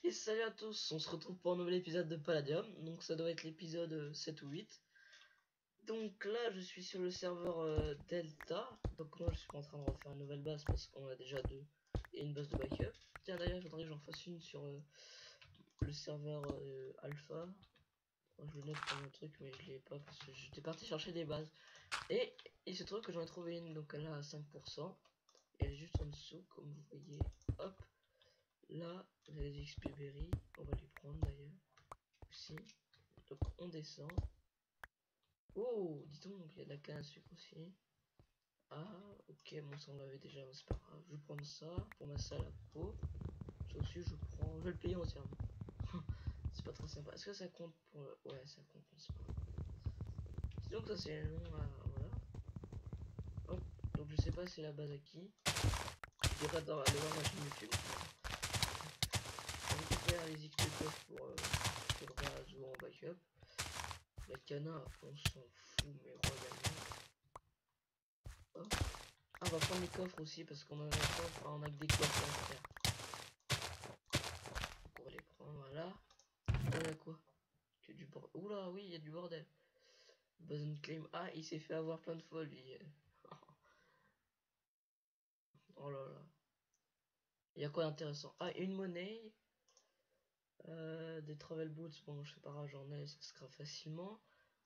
Et salut à tous, on se retrouve pour un nouvel épisode de Palladium, donc ça doit être l'épisode 7 ou 8. Donc là je suis sur le serveur Delta, donc moi je suis en train de refaire une nouvelle base parce qu'on a déjà deux et une base de backup. Tiens d'ailleurs il faudrait que j'en fasse une sur le serveur Alpha. Moi, je le note comme un truc mais je l'ai pas parce que j'étais parti chercher des bases. Et il se trouve que j'en ai trouvé une, donc elle est à 5%, et elle est juste en dessous comme vous voyez, hop. Là, vous avez des XP Berry, on va les prendre d'ailleurs aussi. Donc on descend. Oh, dis donc, il y a de la canne à sucre aussi. Ah, ok, bon ça on l'avait déjà, c'est pas grave. Je vais prendre ça pour ma salle à peau. Ça aussi je prends, je vais le payer entièrement. C'est pas très sympa. Est-ce que ça compte pour le... Ouais, ça compte, c'est pas grave. Donc ça c'est long, voilà. Hop, donc je sais pas si la base à qui. Je dirais dans aller voir ma chaîne YouTube. On récupère les XP pour base ou en backup. La cana, on s'en fout, mais royalement. Hop. Ah, on va prendre les coffres aussi parce qu'on a un coffre, on a que des coffres à faire. Donc on va les prendre, voilà. Oh, il y a quoi? Que du bordel. Oula, oui, il y a du bordel. Buzz claim. Ah, il s'est fait avoir plein de fois lui. Oh là là. Il y a quoi d'intéressant? Ah, une monnaie. Des travel boots. Bon, je sais pas, j'en ai, ça se craft facilement.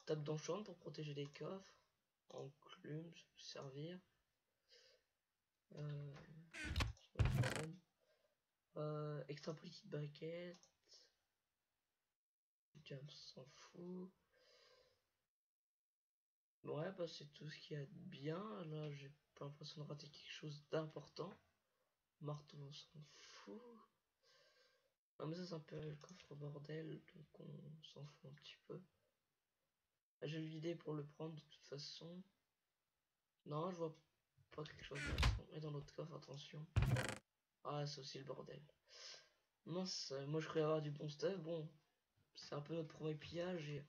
Table d'enchant pour protéger les coffres. Enclume, ça peut servir. Extra petite baguette. Tiens, on s'en fout. Ouais, bah c'est tout ce qu'il y a de bien. Là, j'ai pas l'impression de rater quelque chose d'important. Marteau, on s'en fout. Non, mais ça, c'est un peu le coffre bordel, donc on s'en fout un petit peu. Je vais le vider pour le prendre de toute façon. Non, je vois pas quelque chose d'intéressant. Mais dans l'autre coffre, attention. Ah, c'est aussi le bordel. Mince, moi je croyais avoir du bon stuff. Bon, c'est un peu notre premier pillage. Et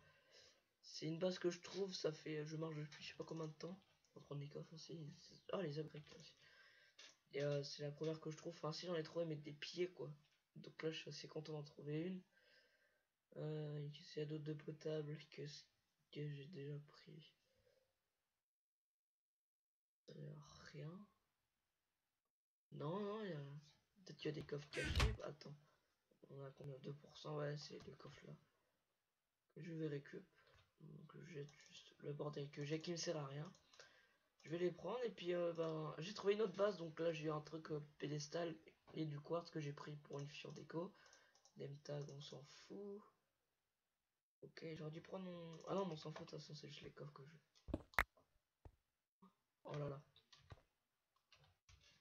c'est une base que je trouve, ça fait. Je marche depuis je sais pas combien de temps. On va prendre les coffres aussi. Ah, les upgrades aussi. Et c'est la première que je trouve. Enfin, si j'en ai trouvé, mais des pieds quoi. Donc là, je suis assez content d'en trouver une. Qu'est-ce qu'il y a d'autre de potable que j'ai déjà pris? Rien. Non, non, il y a. Peut-être qu'il y a des coffres cachés. Attends. On a combien? 2%. Ouais, c'est les coffres là. Que je vais récup. Donc je jette juste le bordel que j'ai qui me sert à rien. Je vais les prendre et puis ben j'ai trouvé une autre base, donc là j'ai un truc pédestal et du quartz que j'ai pris pour une fibre déco. Name tag on s'en fout. Ok, j'aurais dû prendre mon... Ah non, mais on s'en fout, de toute façon c'est juste les coffres que je... Oh là là.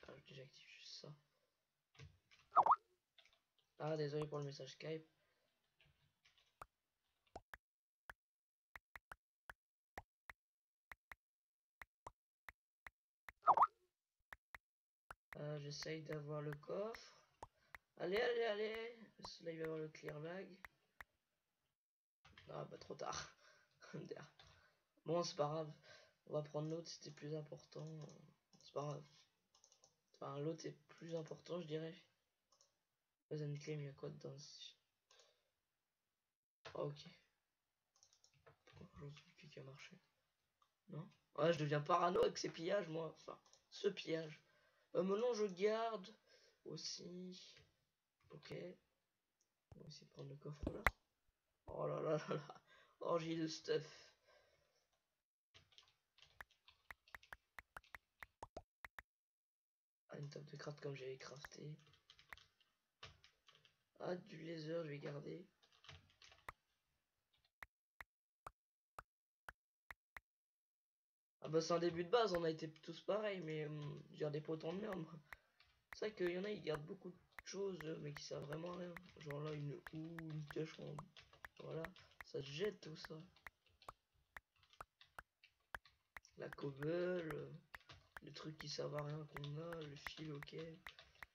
Ah, j'active juste ça. Ah désolé pour le message Skype. J'essaye d'avoir le coffre. Allez, allez, allez. Là il va y avoir le clear lag. Ah bah trop tard. Bon c'est pas grave. On va prendre l'autre, c'était plus important. C'est pas grave. Enfin, l'autre est plus important, je dirais. Buzz claim, il y a quoi dedans? Oh, ok. J'en suis plus qui a marché. Non? Ouais, je deviens parano avec ces pillages, moi. Enfin, ce pillage. Maintenant, je garde aussi. Ok. On va essayer de prendre le coffre là. Oh là là là là. Oh, j'ai de stuff. Ah, une table de craft comme j'avais crafté. Ah, du laser, je vais garder. Ah bah c'est un début de base, on a été tous pareils, mais je garde des potents de merde. C'est vrai qu'il y en a, ils gardent beaucoup de choses, mais qui servent vraiment à rien. Genre là, une houe, une pioche en... Voilà, ça se jette tout ça. La cobble, les trucs qui servent à rien qu'on a, le fil, ok.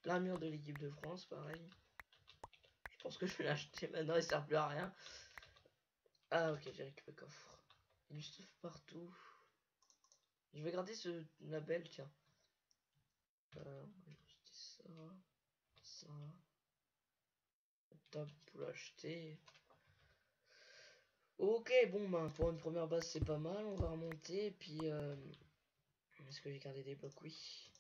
L'armure de l'équipe de France, pareil. Je pense que je vais l'acheter maintenant, il sert plus à rien. Ah ok, j'ai récupéré le coffre. Il y a du stuff partout. Je vais garder ce label, tiens. Ça, ça. table pour l'acheter. Ok, bon, ben, pour une première base, c'est pas mal. On va remonter. Puis, est-ce que j'ai gardé des blocs? Oui.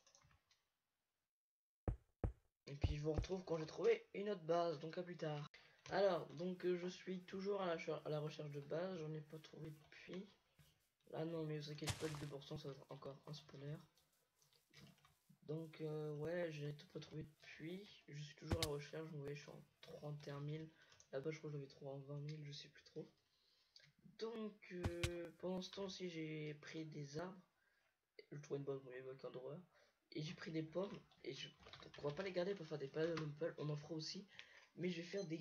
Et puis, je vous retrouve quand j'ai trouvé une autre base. Donc, à plus tard. Alors, donc, je suis toujours à la recherche de base. J'en ai pas trouvé depuis. Ah non, mais vous inquiétez pas, le 2%, ça va être encore un spawner. Donc, ouais, j'ai pas trouvé depuis. Je suis toujours à la recherche. Vous voyez, je suis en 31 000. Là-bas, je crois que je l'avais trouvé en 20 000, je sais plus trop. Donc, pendant ce temps aussi, j'ai pris des arbres. Je trouve une bonne avec un droit. Et j'ai pris des pommes. Et je... Donc, on va pas les garder pour faire des palettes de on en fera aussi. Mais je vais faire des,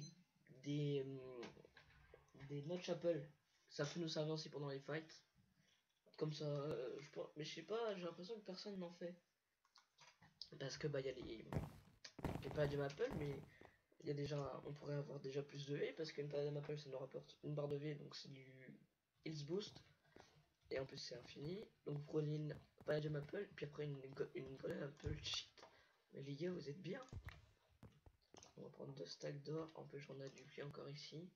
des notch apple. Ça peut nous servir aussi pendant les fights. Comme ça, je pense. Mais je sais pas, j'ai l'impression que personne n'en fait. Parce que bah, il y a les palettes de apple, mais il y a déjà, on pourrait avoir déjà plus de vie parce qu'une palette d'apple ça nous rapporte une barre de vie, donc c'est du health boost. Et en plus c'est infini. Donc vous prenez une palette de maple, puis après une golden apple shit. Mais les gars, vous êtes bien. On va prendre 2 stacks d'or. En plus j'en ai du pied encore ici.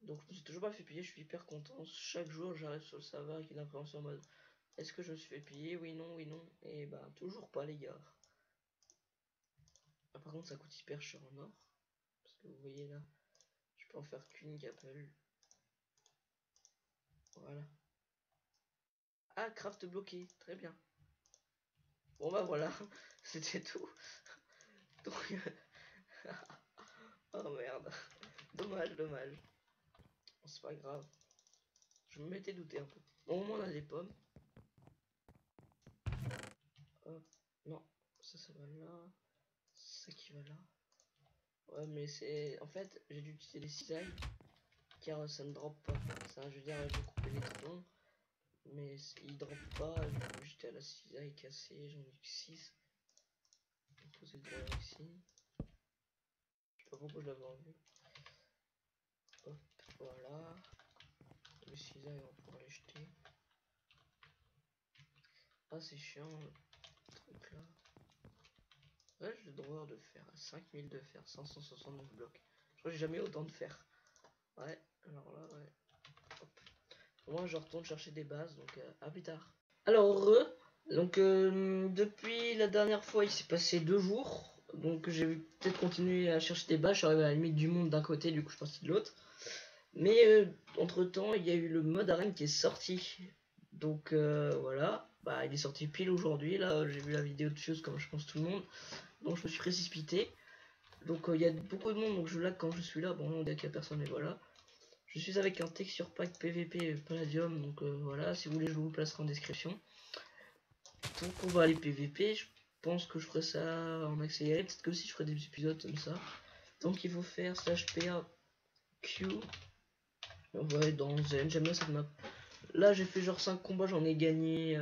Donc je me suis toujours pas fait piller, je suis hyper content. Chaque jour j'arrive sur le serveur avec une appréhension en mode est-ce que je me suis fait piller? Oui, non, oui, non. Et bah toujours pas les gars. Ah, par contre ça coûte hyper cher en or. Parce que vous voyez là, je peux en faire qu'une apple. Voilà. Ah, craft bloqué, très bien. Bon bah voilà, c'était tout. Donc, oh merde, dommage, dommage. C'est pas grave. Je me m'étais douté un peu. Au moins on a des pommes. Hop, non, ça va là. Ça qui va là. Ouais, mais c'est. En fait, j'ai dû utiliser des cisailles. Car ça ne drop pas. Ça, je veux dire, j'ai coupé les troncs. Mais il drop pas. Du coup, j'étais à la cisaille cassée. J'en ai eu 6. J'ai posé le droit ici. Je sais pas pourquoi je l'avais enlevé. Hop, voilà. Les cisailles, on va pouvoir les jeter. Ah, c'est chiant le truc là. Ouais, j'ai le droit de fer. 5000 de fer, 569 blocs. Je crois que j'ai jamais eu autant de fer. Ouais, alors là, ouais. Hop. Moi, je retourne chercher des bases, donc à plus tard. Alors, donc depuis la dernière fois, il s'est passé 2 jours. Donc j'ai peut-être continué à chercher des bases. Je suis arrivé à la limite du monde d'un côté, du coup je suis parti de l'autre. Mais entre temps, il y a eu le mode arène qui est sorti. Donc voilà, bah il est sorti pile aujourd'hui. Là, j'ai vu la vidéo de Fuse comme je pense tout le monde. Donc je me suis précipité. Donc il y a beaucoup de monde, donc je lag quand je suis là. Bon, on dirait qu'il n'y a personne, mais voilà. Je suis avec un texture pack PVP Palladium, donc voilà, si vous voulez, je vous le placerai en description. Donc on va aller PVP, je pense que je ferai ça en accéléré, peut-être que aussi je ferai des épisodes comme ça. Donc il faut faire /PAQ. On va aller dans Zen, j'aime bien cette map. Là j'ai fait genre 5 combats, j'en ai gagné.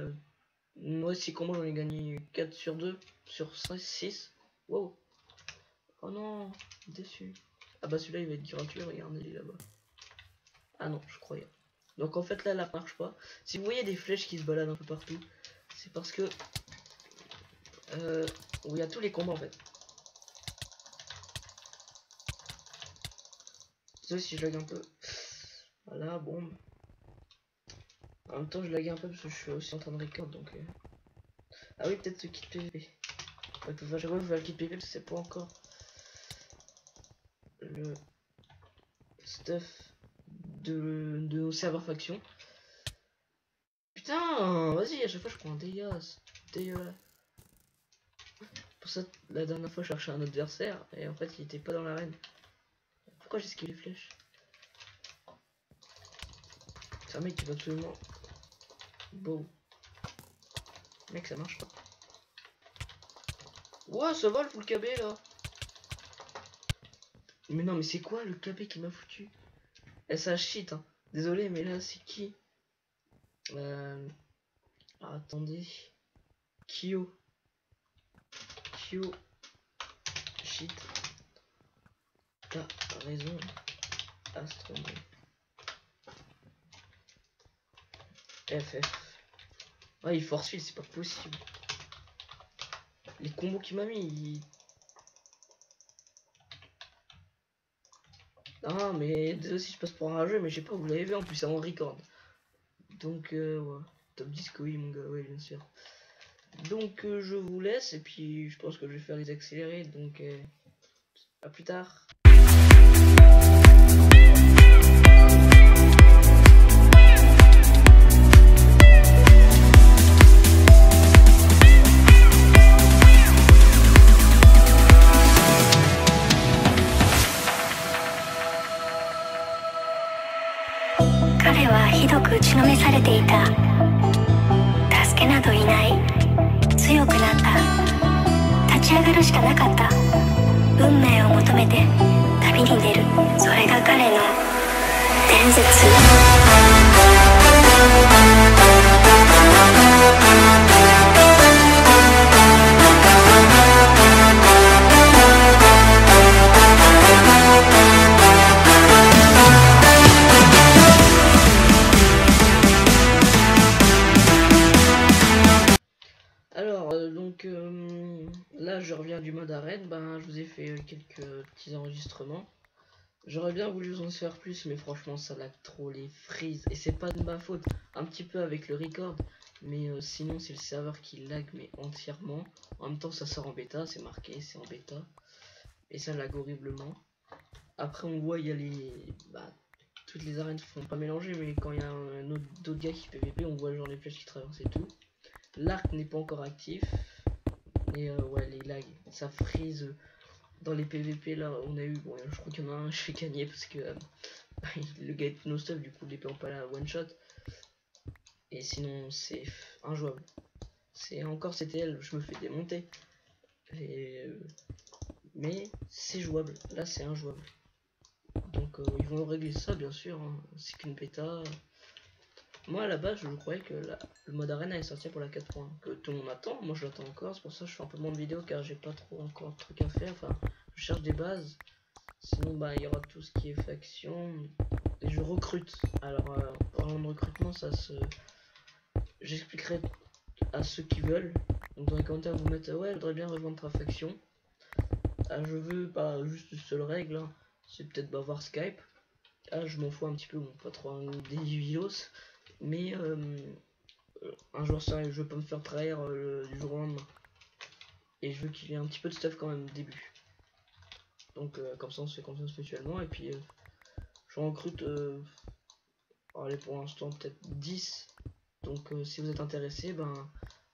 Ouais, 6 combats, j'en ai gagné 4 sur 2, sur 5, 6. Wow. Oh non, déçu. Ah bah celui-là il va être gratuit, regardez là-bas. Ah non, je croyais. Donc en fait là, la marche pas. Si vous voyez des flèches qui se baladent un peu partout, c'est parce que où il y a tous les combats en fait. Désolé si je lag un peu. Voilà, bombe. En même temps, je lag un peu parce que je suis aussi en train de record donc. Ah oui, peut-être ce kit PVP. Ouais, je vais le kit PVP parce que c'est pas encore le stuff de nos serveurs faction. Putain, vas-y, à chaque fois je prends un dégât. Dégueulasse. Pour ça, la dernière fois, je cherchais un adversaire et en fait, il était pas dans l'arène. Pourquoi j'ai skill les flèches? C'est un mec qui va absolument beau. Mec, ça marche pas. Ouais, ça va le full KB là. Mais non, mais c'est quoi le KB qui m'a foutu? Eh, ça cheat, hein. Désolé, mais là, c'est qui? Ah, attendez. Kyo. Kyo. Shit. T'as raison. Astronomie. FF. Ah, il force fil, c'est pas possible. Les combos qu'il m'a mis, Ah, mais désolé si je passe pour un rageux, mais je sais pas, vous l'avez vu, en plus c'est en record. Donc, ouais. Top disco, oui, mon gars, ouais, bien sûr. Donc, je vous laisse, et puis je pense que je vais faire les accélérés, donc à plus tard.彼はひどく打ちのめされていた。助けなどいない。強くなった。立ち上がるしかなかった。運命を求めて旅に出る。それが彼の伝説。Alors, là je reviens du mode arène, ben je vous ai fait quelques petits enregistrements. J'aurais bien voulu vous en faire plus, mais franchement ça lag trop les frises. Et c'est pas de ma faute, un petit peu avec le record, mais sinon c'est le serveur qui lag mais entièrement. En même temps ça sort en bêta, c'est marqué, c'est en bêta. Et ça lag horriblement. Après on voit il y a les... Bah, toutes les arènes se font pas mélanger, mais quand il y a d'autres gars qui PVP, on voit genre les flèches qui traversent et tout. L'arc n'est pas encore actif. Et ouais, les lags, ça freeze dans les PVP. Là, on a eu, bon, je crois qu'il y en a un, je fais gagner parce que le gars est no stuff, du coup, l'épée en pas la one shot. Et sinon, c'est injouable. C'est encore CTL, je me fais démonter. Mais c'est jouable, là, c'est injouable. Donc, ils vont régler ça, bien sûr. Hein. C'est qu'une bêta. Moi à la base je croyais que le mode arène allait sortir pour la 4.1 que tout le monde attend, moi je l'attends encore, c'est pour ça que je fais un peu moins de vidéos car j'ai pas trop encore de trucs à faire, enfin je cherche des bases, sinon bah il y aura tout ce qui est faction et je recrute. Alors parlant de recrutement ça se... J'expliquerai à ceux qui veulent, donc dans les commentaires vous mettez ouais je voudrais bien rejoindre ta faction, je veux pas juste une seule règle, hein. C'est peut-être bah, voir Skype, je m'en fous un petit peu, bon pas trop des vidéos. Mais un joueur sérieux, je veux pas me faire trahir du jour au lendemain. Et je veux qu'il y ait un petit peu de stuff quand même au début. Donc comme ça on se fait confiance mutuellement. Et puis je recrute, allez pour l'instant peut-être 10. Donc si vous êtes intéressé, ben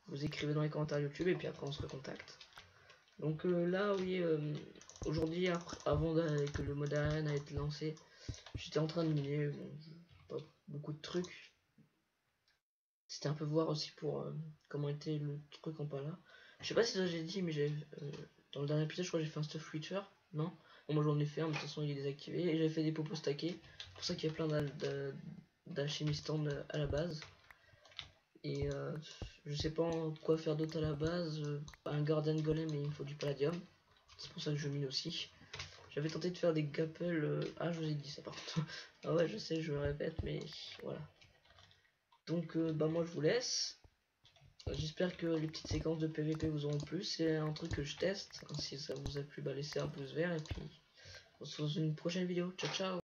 vous écrivez dans les commentaires YouTube et puis après on se recontacte. Donc là oui, aujourd'hui avant que le mode arène a été lancé, j'étais en train de miner, bon, pas beaucoup de trucs. C'était un peu voir aussi pour comment était le truc en pala. Je sais pas si ça j'ai dit, mais j'ai dans le dernier épisode, je crois que j'ai fait un stuff Witcher. Non, bon, moi j'en ai fait un, mais de toute façon il est désactivé. Et j'avais fait des popos stackés. C'est pour ça qu'il y a plein d'alchimistes à la base. Et je sais pas quoi faire d'autre à la base. Un Guardian Golem, mais il me faut du palladium. C'est pour ça que je mine aussi. J'avais tenté de faire des gapples. Ah, je vous ai dit ça par contre. Ah ouais, je sais, je le répète, mais voilà. Donc bah moi je vous laisse. J'espère que les petites séquences de PVP vous auront plu. C'est un truc que je teste. Si ça vous a plu, bah laissez un pouce vert et puis on se retrouve dans une prochaine vidéo. Ciao ciao.